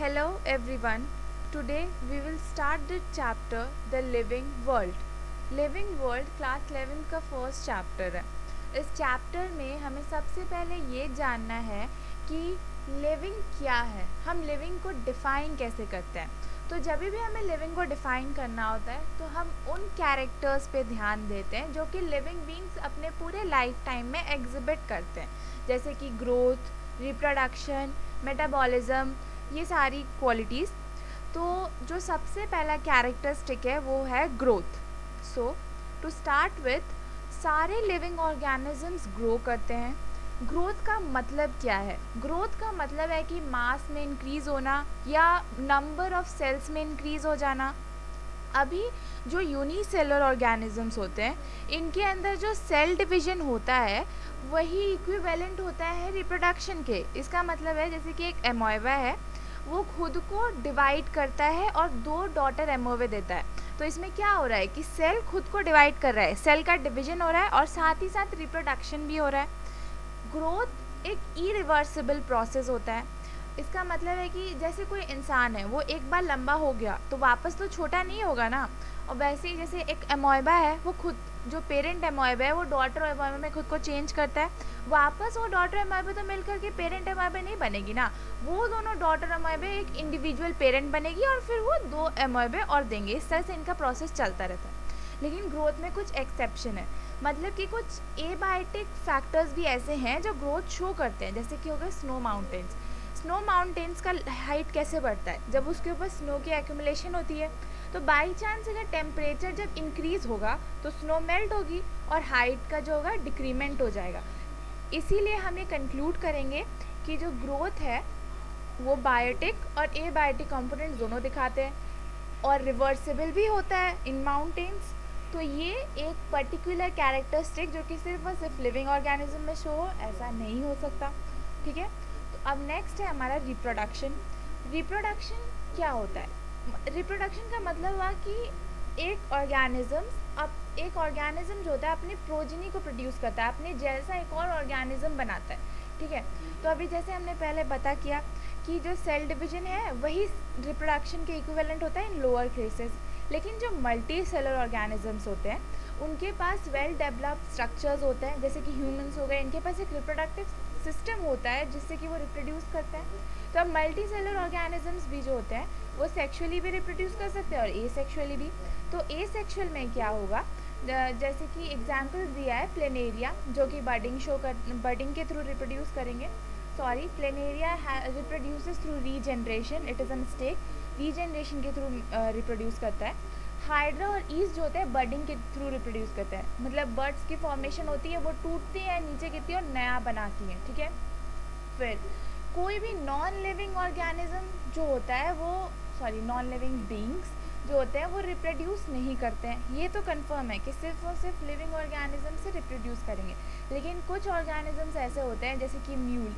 Hello everyone. Today we will start the chapter The Living World. Living World class 11 का first chapter है. इस chapter में हमें सबसे पहले ये जानना है कि लिविंग क्या है, हम लिविंग को डिफ़ाइन कैसे करते हैं. तो जब भी हमें लिविंग को डिफ़ाइन करना होता है तो हम उन कैरेक्टर्स पे ध्यान देते हैं जो कि लिविंग बीइंग्स अपने पूरे लाइफ टाइम में एग्जिबिट करते हैं, जैसे कि ग्रोथ, रिप्रोडक्शन, मेटाबॉलिज्म, ये सारी क्वालिटीज़. तो जो सबसे पहला कैरेक्टरिस्टिक है वो है growth. So to start with, सारे लिविंग ऑर्गेनिजम्स ग्रो करते हैं. ग्रोथ का मतलब क्या है? ग्रोथ का मतलब है कि मास में इंक्रीज़ होना या नंबर ऑफ सेल्स में इंक्रीज़ हो जाना. अभी जो यूनिसेलर ऑर्गेनिजम्स होते हैं इनके अंदर जो सेल डिवीज़न होता है वही इक्विवेलेंट होता है रिप्रोडक्शन के. इसका मतलब है जैसे कि एक एमोएबा है, वो खुद को डिवाइड करता है और 2 डॉटर एमोवे देता है. तो इसमें क्या हो रहा है कि सेल खुद को डिवाइड कर रहा है, सेल का डिवीजन हो रहा है और साथ ही साथ रिप्रोडक्शन भी हो रहा है. ग्रोथ एक इरिवर्सिबल प्रोसेस होता है. इसका मतलब है कि जैसे कोई इंसान है, वो एक बार लंबा हो गया तो वापस तो छोटा नहीं होगा ना. और वैसे ही जैसे एक एमोएबा है, वो खुद जो पेरेंट एमोएबा है वो डॉटर एमोएबा में खुद को चेंज करता है. वापस वो डॉटर एमोएबा तो मिल करके पेरेंट एमोएबा नहीं बनेगी ना, वो दोनों डॉटर एमोएबा एक इंडिविजुअल पेरेंट बनेगी और फिर वो 2 एमोएबा और देंगे. इस तरह से इनका प्रोसेस चलता रहता है. लेकिन ग्रोथ में कुछ एक्सेप्शन है, मतलब कि कुछ एबायोटिक फैक्टर्स भी ऐसे हैं जो ग्रोथ शो करते हैं, जैसे कि हो गए स्नो माउंटेन्स. स्नो माउंटेन्स का हाइट कैसे बढ़ता है? जब उसके ऊपर स्नो की एक्यूमुलेशन होती है. तो बाई चांस अगर टेम्परेचर जब इंक्रीज़ होगा तो स्नो मेल्ट होगी और हाइट का जो होगा डिक्रीमेंट हो जाएगा. इसीलिए हम ये कंक्लूड करेंगे कि जो ग्रोथ है वो बायोटिक और एबायोटिक कंपोनेंट्स दोनों दिखाते हैं और रिवर्सिबल भी होता है इन माउंटेन्स. तो ये एक पर्टिकुलर कैरेक्टरिस्टिक जो कि सिर्फ और सिर्फ लिविंग ऑर्गेनिज्म में शो हो, ऐसा नहीं हो सकता. ठीक है. तो अब नेक्स्ट है हमारा रिप्रोडक्शन. रिप्रोडक्शन क्या होता है? रिप्रोडक्शन का मतलब हुआ कि एक ऑर्गेनिज्म जो होता है अपनी प्रोजेनी को प्रोड्यूस करता है, अपने जैसा एक और ऑर्गेनिज्म बनाता है. ठीक है. तो अभी जैसे हमने पहले बता किया कि जो सेल डिवीजन है वही रिप्रोडक्शन के इक्विवेलेंट होता है इन लोअर केसेस. लेकिन जो मल्टी सेलर ऑर्गेनिजम्स होते हैं उनके पास वेल डेवलप्ड स्ट्रक्चर्स होते हैं, जैसे कि ह्यूमंस हो गए, इनके पास एक रिप्रोडक्टिव सिस्टम होता है जिससे कि वो रिप्रोड्यूस करते हैं. तो अब मल्टी सेलर ऑर्गेनिजम्स भी जो होते हैं वो सेक्सुअली भी रिप्रोड्यूस कर सकते हैं और एसेक्सुअली भी. तो एसेक्सुअल में क्या होगा, जैसे कि एग्जाम्पल दिया है प्लेनेरिया, जो कि बर्डिंग के थ्रू रिप्रोड्यूस करेंगे. Sorry, planaria reproduces through regeneration. It is a mistake. Regeneration के थ्रू रिप्रोड्यूस करता है. हाइड्रा और ईस्ट जो होते हैं बर्डिंग के थ्रू रिप्रोड्यूस करते हैं, मतलब बर्ड्स की फॉर्मेशन होती है, वो टूटती है, नीचे गिरती है और नया बनाती है. ठीक है. फिर कोई भी नॉन लिविंग ऑर्गेनिज्म जो होता है वो, सॉरी, नॉन लिविंग बीइंग्स जो होते हैं वो रिप्रोड्यूस नहीं करते हैं. ये तो कंफर्म है कि सिर्फ और सिर्फ लिविंग ऑर्गेनिज्म से रिप्रोड्यूस करेंगे. लेकिन कुछ ऑर्गेनिजम्स ऐसे होते हैं जैसे कि म्यूल,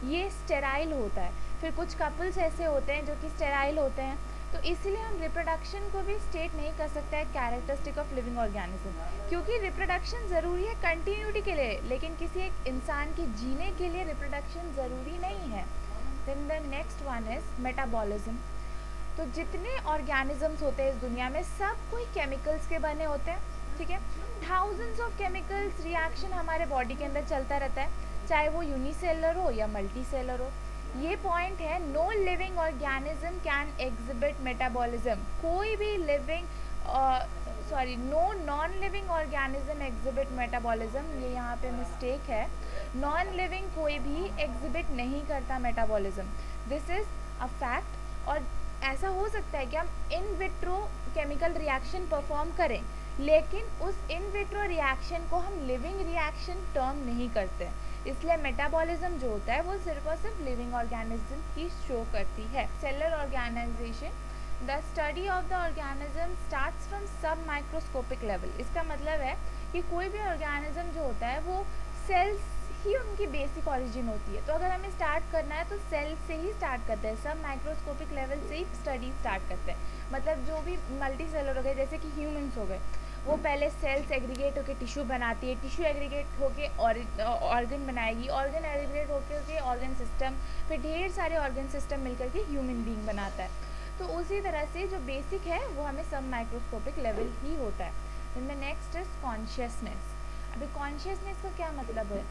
ये स्टेराइल होता है. फिर कुछ कपल्स ऐसे होते हैं जो कि स्टेराइल होते हैं. तो इसलिए हम रिप्रोडक्शन को भी स्टेट नहीं कर सकते हैं कैरेक्टरिस्टिक ऑफ लिविंग ऑर्गेनिज्म, क्योंकि रिप्रोडक्शन ज़रूरी है कंटिन्यूटी के लिए, लेकिन किसी एक इंसान के जीने के लिए रिप्रोडक्शन ज़रूरी नहीं है. Then the next one is metabolism. तो जितने ऑर्गेनिजम्स होते हैं इस दुनिया में सब कोई केमिकल्स के बने होते हैं. ठीक है. थाउजेंड्स ऑफ केमिकल्स रिएक्शन हमारे बॉडी के अंदर चलता रहता है, चाहे वो यूनिसेलर हो या मल्टी सेलर हो. ये पॉइंट है, no living organism can exhibit metabolism. कोई भी living, no non living organism exhibit metabolism. ये यहाँ पे मिस्टेक है. नॉन लिविंग कोई भी एग्जिबिट नहीं करता metabolism. This is a fact. और ऐसा हो सकता है कि हम in vitro chemical reaction perform करें, लेकिन उस इन विट्रो रिएक्शन को हम लिविंग रिएक्शन टर्म नहीं करते. इसलिए मेटाबॉलिज्म जो होता है वो सिर्फ और सिर्फ लिविंग ऑर्गेनिज्म की शो करती है. Cellular organisation, the study of the organism starts from submicroscopic level. इसका मतलब है कि कोई भी ऑर्गेनिज्म जो होता है वो सेल्स ही उनकी बेसिक ओरिजिन होती है. तो अगर हमें स्टार्ट करना है तो सेल से ही स्टार्ट करते हैं, सब माइक्रोस्कोपिक लेवल से ही स्टडी स्टार्ट करते हैं. मतलब जो भी मल्टी सेलर हो गए, जैसे कि ह्यूमंस हो गए, वो पहले सेल्स एग्रीगेट होकर टिश्यू बनाती है, टिश्यू एग्रीगेट होकर ऑर्गन बनाएगी, ऑर्गन एग्रीगेट होकर ऑर्गन सिस्टम, फिर ढेर सारे ऑर्गन सिस्टम मिलकर के ह्यूमन बीइंग बनाता है। तो उसी तरह से जो बेसिक है वो हमें सब माइक्रोस्कोपिक लेवल ही होता है। Then the next is consciousness. अभी कॉन्शियसनेस का क्या मतलब है?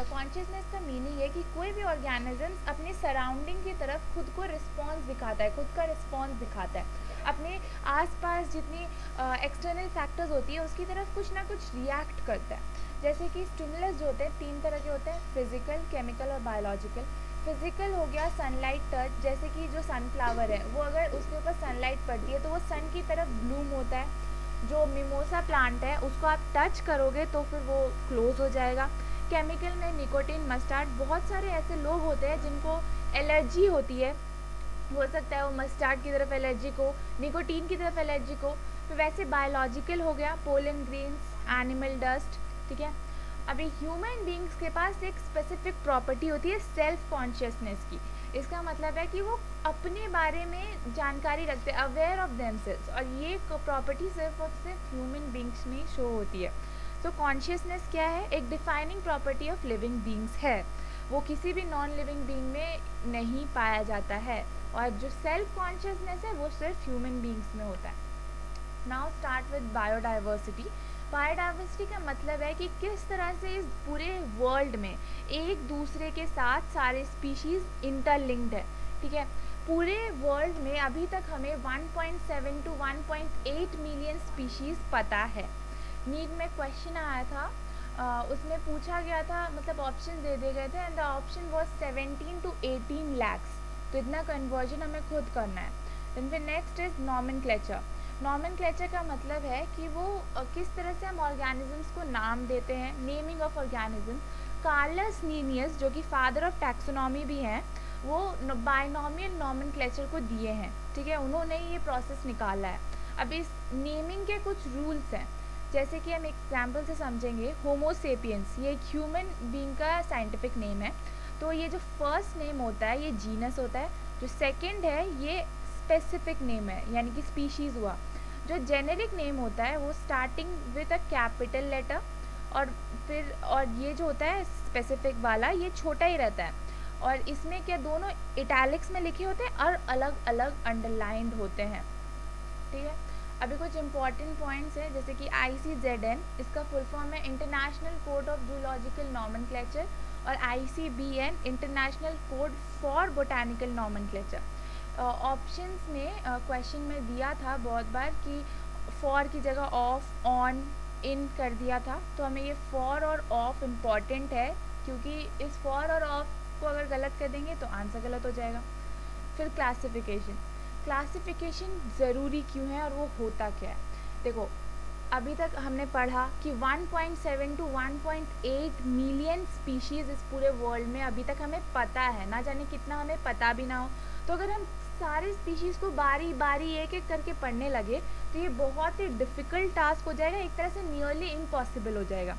कॉन्शियसनेस का मीनिंग है कि कोई भी ऑर्गेनिज्म अपनी सराउंडिंग की तरफ खुद को रिस्पॉन्स दिखाता है, खुद का रिस्पॉन्स दिखाता है, अपने आसपास जितनी एक्सटर्नल फैक्टर्स होती है उसकी तरफ कुछ ना कुछ रिएक्ट करता है। जैसे कि स्टिमुलस जो होते हैं 3 तरह के होते हैं, फिजिकल, केमिकल और बायोलॉजिकल। फिजिकल हो गया सनलाइट टच, जैसे कि जो सनफ्लावर है वो अगर उसके ऊपर सनलाइट पड़ती है तो वो सन की तरफ ब्लूम होता है। जो मिमोसा प्लांट है उसको आप टच करोगे तो फिर वो क्लोज हो जाएगा। केमिकल में निकोटीन, मस्टर्ड, बहुत सारे ऐसे लोग होते हैं जिनको एलर्जी होती है, हो सकता है वो मस्टर्ड की तरफ एलर्जी को, निकोटीन की तरफ एलर्जी को। फिर वैसे बायोलॉजिकल हो गया पोलन ग्रेन्स, एनिमल डस्ट, ठीक है। अभी ह्यूमन बींग्स के पास एक स्पेसिफिक प्रॉपर्टी होती है सेल्फ कॉन्शियसनेस की। इसका मतलब है कि वो अपने बारे में जानकारी रखते हैं, अवेयर ऑफ देमसेल्व्स, और ये प्रॉपर्टी सिर्फ और सिर्फ ह्यूमन बींग्स में शो होती है। तो कॉन्शियसनेस क्या है? एक defining property of living beings है, वो किसी भी नॉन लिविंग बींग में नहीं पाया जाता है, और जो सेल्फ कॉन्शियसनेस है वो सिर्फ ह्यूमन बींग्स में होता है। Now start with biodiversity. Biodiversity का मतलब है कि किस तरह से इस पूरे वर्ल्ड में एक दूसरे के साथ सारे स्पीशीज़ इंटरलिंक्ड है, ठीक है। पूरे वर्ल्ड में अभी तक हमें 1.7 टू 1.8 मिलियन स्पीशीज़ पता है। नीट में क्वेश्चन आया था, उसमें पूछा गया था, मतलब ऑप्शन दे दिए गए थे, and the option was 17 to 18 lakhs. तो इतना कन्वर्जन हमें खुद करना है। देन फिर नेक्स्ट इज नॉमेनक्लेचर। नॉमेनक्लेचर का मतलब है कि वो किस तरह से हम ऑर्गेनिजम्स को नाम देते हैं, naming of organism. Carolus Linnaeus जो कि फादर ऑफ टैक्सोनॉमी भी हैं, वो बाइनॉमियल नॉमेनक्लेचर को दिए हैं, ठीक है, उन्होंने ये प्रोसेस निकाला है। अब इस नेमिंग के कुछ रूल्स हैं, जैसे कि हम एग्जाम्पल से समझेंगे। होमोसेपियंस ये एक ह्यूमन बीइंग का साइंटिफिक नेम है। तो ये जो फर्स्ट नेम होता है ये जीनस होता है, जो सेकंड है ये स्पेसिफिक नेम है यानी कि स्पीशीज़ हुआ। जो जेनेरिक नेम होता है वो starting with a capital letter, और फिर ये जो होता है स्पेसिफिक वाला ये छोटा ही रहता है, और इसमें क्या दोनों इटैलिक्स में लिखे होते हैं और अलग अलग अंडरलाइंड होते हैं, ठीक है। अभी कुछ इंपॉर्टेंट पॉइंट्स हैं, जैसे कि ICZN, इसका फुल फॉर्म है international code of zoological nomenclature, और ICBN international code for botanical nomenclature. Options में क्वेश्चन में दिया था बहुत बार कि फॉर की जगह ऑफ, ऑन, इन कर दिया था, तो हमें ये फॉर और ऑफ इम्पॉर्टेंट है, क्योंकि इस फॉर और ऑफ को अगर गलत कर देंगे तो आंसर गलत हो जाएगा। फिर क्लासिफिकेशन। क्लासिफिकेशन ज़रूरी क्यों है और वो होता क्या है? देखो, अभी तक हमने पढ़ा कि 1.7 टू 1.8 मिलियन स्पीशीज़ इस पूरे वर्ल्ड में अभी तक हमें पता है, ना जाने कितना हमें पता भी ना हो। तो अगर हम सारे स्पीशीज़ को बारी बारी एक एक करके पढ़ने लगे तो ये बहुत ही डिफ़िकल्ट टास्क हो जाएगा, एक तरह से नियरली इम्पॉसिबल हो जाएगा।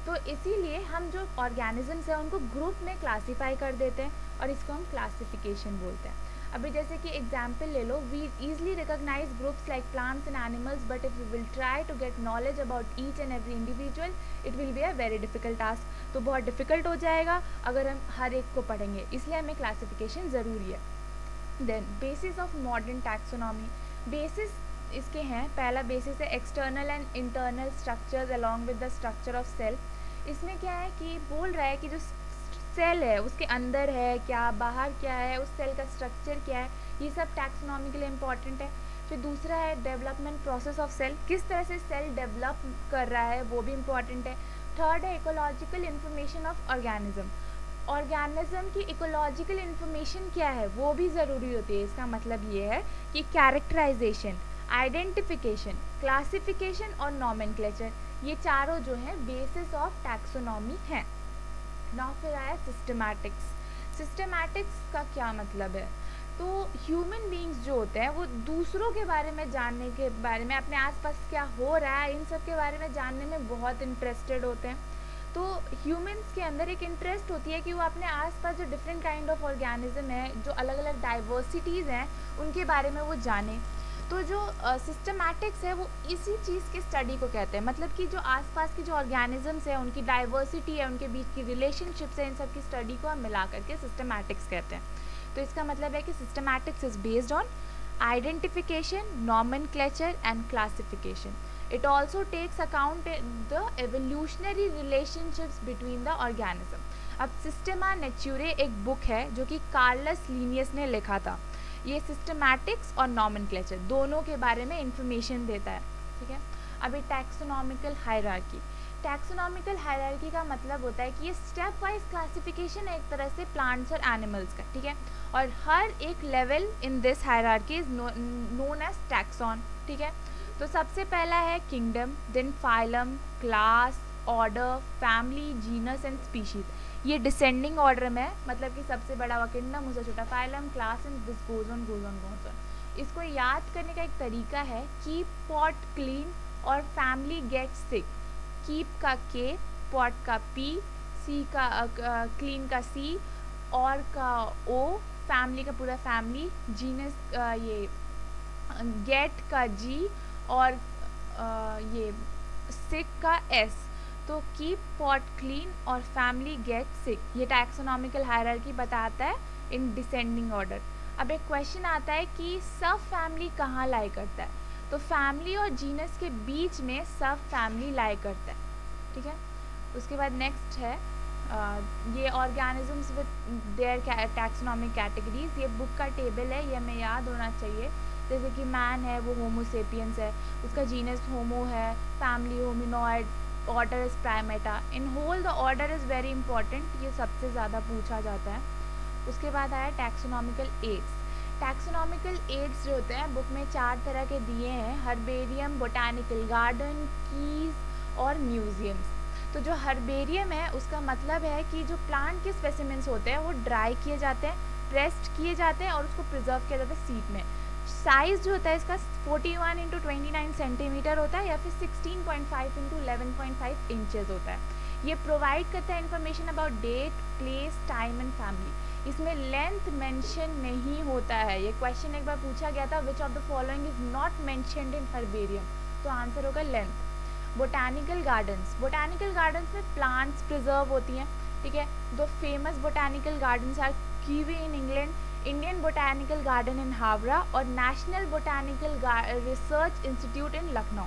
तो इसीलिए हम जो ऑर्गेनिजम्स हैं उनको ग्रुप में क्लासीफाई कर देते हैं, और इसको हम क्लासिफिकेशन बोलते हैं। अभी जैसे कि एग्जाम्पल ले लो, we easily recognise groups like plants and animals, but if we will try to get knowledge about each and every individual it will be a very difficult task. तो बहुत डिफिकल्ट हो जाएगा अगर हम हर एक को पढ़ेंगे, इसलिए हमें क्लासिफिकेशन ज़रूरी है। Then basis of modern taxonomy. Basis इसके हैं, पहला बेसिस है external and internal structures along with the structure of cell. इसमें क्या है कि बोल रहा है कि जो सेल है उसके अंदर है क्या, बाहर क्या है, उस सेल का स्ट्रक्चर क्या है, ये सब टैक्सोनॉमी के लिए इम्पॉर्टेंट है। फिर दूसरा है डेवलपमेंट प्रोसेस ऑफ सेल, किस तरह से सेल डेवलप कर रहा है वो भी इम्पॉर्टेंट है। थर्ड है ecological information of organism, organism की इकोलॉजिकल इन्फॉर्मेशन क्या है वो भी ज़रूरी होती है। इसका मतलब ये है कि कैरेक्टराइजेशन, आइडेंटिफिकेशन, क्लासिफिकेशन और नॉमेनक्लेचर, ये चारों जो हैं बेसिस ऑफ टैक्सोनॉमी हैं। नाउ फिर आया सिस्टमैटिक्स। सिस्टमैटिक्स का क्या मतलब है? तो ह्यूमन बीइंग्स जो होते हैं वो दूसरों के बारे में जानने के बारे में, अपने आसपास क्या हो रहा है इन सब के बारे में जानने में बहुत इंटरेस्टेड होते हैं। तो ह्यूमंस के अंदर एक इंटरेस्ट होती है कि वो अपने आसपास जो डिफरेंट काइंड ऑफ ऑर्गेनिज्म है, जो अलग अलग डाइवर्सिटीज़ हैं, उनके बारे में वो जाने। तो जो सिस्टमैटिक्स है वो इसी चीज़ की स्टडी को कहते हैं, मतलब कि जो आसपास के जो ऑर्गेनिजम्स है, उनकी डाइवर्सिटी है, उनके बीच की रिलेशनशिप्स है, इन सब की स्टडी को हम मिला करके सिस्टमैटिक्स कहते हैं। तो इसका मतलब है कि systematics is based on identification, nomenclature and classification. It also takes account the evolutionary relationships between the organism. अब सिस्टेमा नेचुरे एक बुक है जो कि कार्लस लीनियस ने लिखा था। ये सिस्टमैटिक्स और नॉमेनक्लेचर दोनों के बारे में इंफॉर्मेशन देता है, ठीक है। अभी टैक्सोनॉमिकल हायरार्की। टैक्सोनॉमिकल हायरार्की का मतलब होता है कि ये स्टेप वाइज क्लासिफिकेशन है एक तरह से प्लांट्स और एनिमल्स का, ठीक है। और हर एक level in this hierarchy is known as taxon, ठीक है। तो सबसे पहला है kingdom, then phylum, class, order, family, genus and species. ये डिसेंडिंग ऑर्डर में है, मतलब कि सबसे बड़ा हुआ किंगडम, उससे छोटा phylum, class and this goes on goes on goes on. इसको याद करने का एक तरीका है कीप पॉट क्लीन और फैमिली गेट सिक। कीप का के, पॉट का पी, सी का क्लीन का सी, और का ओ, फैमिली का पूरा फैमिली, जीनस ये गेट का जी, और ये सिक का एस। तो कीप पॉट क्लीन और फैमिली गेट सिक, ये टैक्सोनॉमिकल हायरार्की बताता है इन डिसेंडिंग ऑर्डर। अब एक क्वेश्चन आता है कि सब फैमिली कहाँ लाई करता है, तो फैमिली और जीनस के बीच में सब फैमिली लाई करता है, ठीक है। उसके बाद नेक्स्ट है ये organisms with their taxonomic categories. ये बुक का टेबल है, ये हमें याद होना चाहिए। जैसे कि मैन है वो होमो सेपियंस है, उसका जीनस होमो है, family hominoid, order is primata. In whole the order is very important, ये सबसे ज़्यादा पूछा जाता है। उसके बाद आया टैक्सोनॉमिकल एड्स। टैक्सोनॉमिकल एड्स जो होते हैं बुक में 4 तरह के दिए हैं, हर्बेरियम, बोटानिकल गार्डन, कीज और म्यूजियम्स। तो जो हर्बेरियम है उसका मतलब है कि जो प्लांट के स्पेसिमेंस होते हैं वो ड्राई किए जाते हैं, प्रेस्ड किए जाते हैं और उसको प्रिजर्व किया जाता है सीट में। साइज़ जो होता है इसका 41 इंटू 29 सेंटीमीटर होता है, या फिर 16.5 इंटू 11.5 इंचेस होता है। ये प्रोवाइड करता है information about date, place, time and family. इसमें लेंथ मेंशन नहीं होता है। ये क्वेश्चन एक बार पूछा गया था, which of the following is not mentioned in herbarium, तो आंसर होगा length. Botanical gardens, botanical gardens में प्लांट्स प्रिजर्व होती हैं, ठीक है। दो famous botanical gardens are Kew in England, Indian botanical garden in Howrah और national botanical research institute in Lucknow.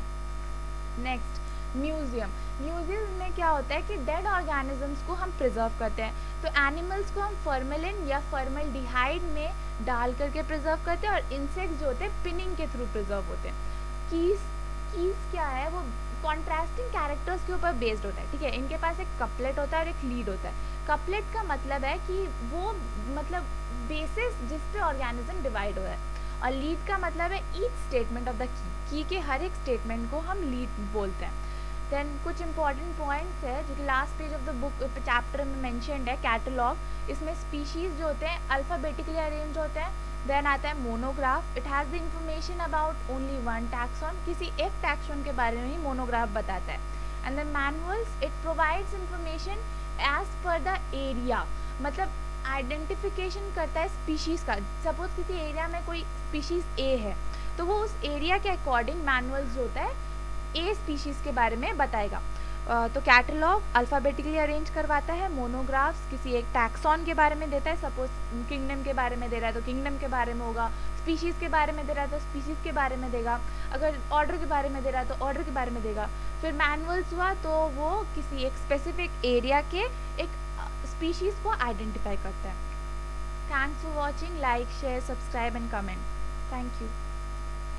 Next museum. Museum में क्या होता है कि डेड ऑर्गेनिजम्स को हम प्रिजर्व करते हैं। तो एनिमल्स को हम फॉर्मेलिन या फॉर्मल्डिहाइड में डाल करके प्रिजर्व करते हैं, और इंसेक्ट्स जो होते हैं पिनिंग के थ्रू प्रिजर्व होते हैं। कीज क्या है, वो कॉन्ट्रास्टिंग कैरेक्टर्स के ऊपर बेस्ड होता है, ठीक है। इनके पास एक कपलेट होता है और एक लीड होता है। कपलेट का मतलब है कि वो मतलब बेसिस जिस पे ऑर्गेनिज्म डिवाइड हो रहा है, और लीड का मतलब है each statement of the key के हर एक स्टेटमेंट को हम लीड बोलते हैं। देन कुछ इंपॉर्टेंट पॉइंट्स है जो कि last page of the book chapter में मेंशन्ड है, कैटलॉग। इसमें स्पीशीज़ जो होते हैं अल्फ़ाबेटिकली अरेंज होते हैं। देन आता है monograph, it has the information about only one taxon, किसी एक टैक्सॉन के बारे में ही मोनोग्राफ बताता है। And the manuals, it provides information as per the area, मतलब आइडेंटिफिकेशन करता है स्पीशीज़ का। सपोज किसी एरिया में कोई स्पीशीज़ ए है, तो वो उस एरिया के अकॉर्डिंग मैनुअल्स जो होता है ए स्पीशीज़ के बारे में बताएगा। तो कैटलॉग अल्फ़ाबेटिकली अरेंज करवाता है, मोनोग्राफ्स किसी एक टैक्सॉन के बारे में देता है, सपोज किंगडम के बारे में दे रहा है तो किंगडम के बारे में होगा, स्पीशीज़ के बारे में दे रहा है तो स्पीशीज़ के बारे में देगा, अगर ऑर्डर के बारे में दे रहा है तो ऑर्डर के बारे में देगा। फिर मैनुअल्स हुआ तो वो किसी एक स्पेसिफिक एरिया के एक स्पीशीज़ को आइडेंटिफाई करता है। Thanks for watching, like, share, subscribe and comment. Thank you.